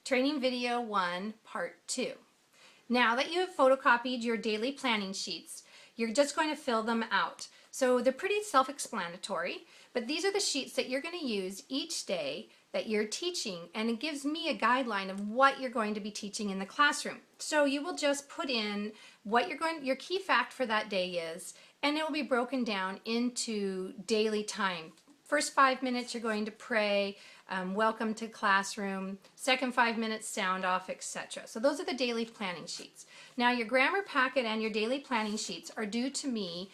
Training Video 1, Part 2. Now that you have photocopied your daily planning sheets, you're just going to fill them out. So they're pretty self-explanatory, but these are the sheets that you're going to use each day that you're teaching, and it gives me a guideline of what you're going to be teaching in the classroom. So you will just put in what your key fact for that day is, and it will be broken down into daily time. First 5 minutes you're going to pray, welcome to classroom, second 5 minutes sound off, etc. So those are the daily planning sheets. Now your grammar packet and your daily planning sheets are due to me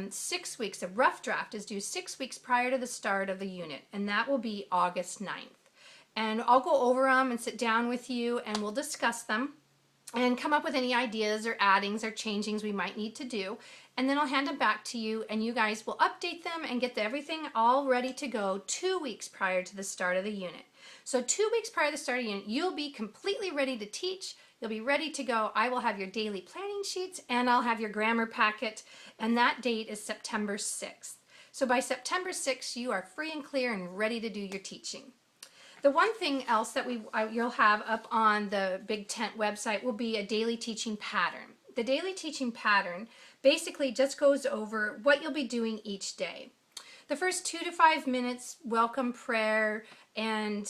6 weeks. A rough draft is due 6 weeks prior to the start of the unit, and that will be August 9th. And I'll go over them and sit down with you and we'll discuss them and come up with any ideas or addings or changings we might need to do, and then I'll hand them back to you and you guys will update them and get everything all ready to go 2 weeks prior to the start of the unit. So 2 weeks prior to the start of the unit, you'll be completely ready to teach. You'll be ready to go. I will have your daily planning sheets and I'll have your grammar packet, and that date is September 6th. So by September 6th, you are free and clear and ready to do your teaching. The one thing else that you'll have up on the Big Tent website will be a daily teaching pattern. The daily teaching pattern basically just goes over what you'll be doing each day. The first 2 to 5 minutes, welcome prayer, and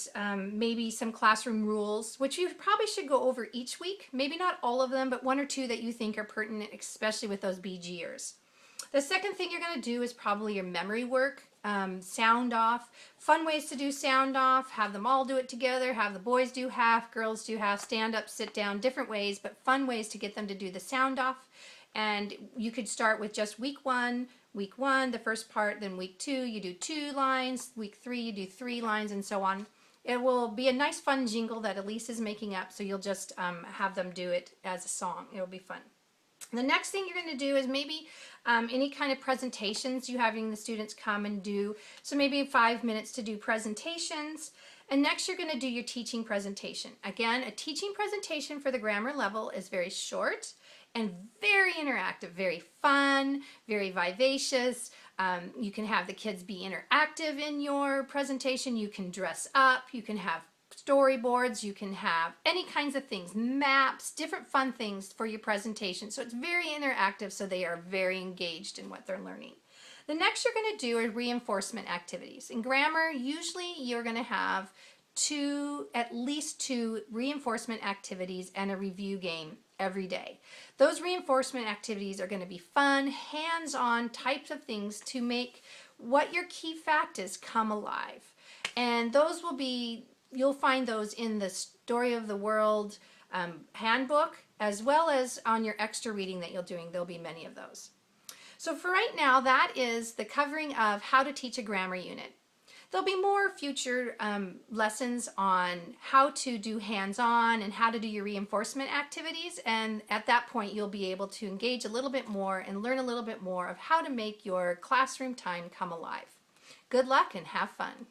maybe some classroom rules, which you probably should go over each week. Maybe not all of them, but 1 or 2 that you think are pertinent, especially with those BGers. The second thing you're going to do is probably your memory work, sound off. Fun ways to do sound off, have them all do it together, have the boys do half, girls do half, stand up, sit down, different ways, but fun ways to get them to do the sound off. And you could start with just week one, the first part, then week 2, you do 2 lines, week 3, you do 3 lines, and so on. It will be a nice fun jingle that Elise is making up, so you'll just have them do it as a song. It'll be fun. The next thing you're going to do is maybe any kind of presentations you're having the students come and do. So maybe 5 minutes to do presentations. And next you're going to do your teaching presentation. Again, a teaching presentation for the grammar level is very short and very interactive, very fun, very vivacious. You can have the kids be interactive in your presentation. You can dress up. You can have storyboards, you can have any kinds of things, maps, different fun things for your presentation. So it's very interactive, so they are very engaged in what they're learning. The next you're going to do are reinforcement activities. In grammar, usually you're going to have at least 2 reinforcement activities and a review game every day. Those reinforcement activities are going to be fun, hands-on types of things to make what your key fact is come alive. And those will be, you'll find those in the Story of the World handbook, as well as on your extra reading that you're doing. There'll be many of those. So for right now, that is the covering of how to teach a grammar unit. There'll be more future lessons on how to do hands-on and how to do your reinforcement activities, and at that point you'll be able to engage a little bit more and learn a little bit more of how to make your classroom time come alive. Good luck and have fun.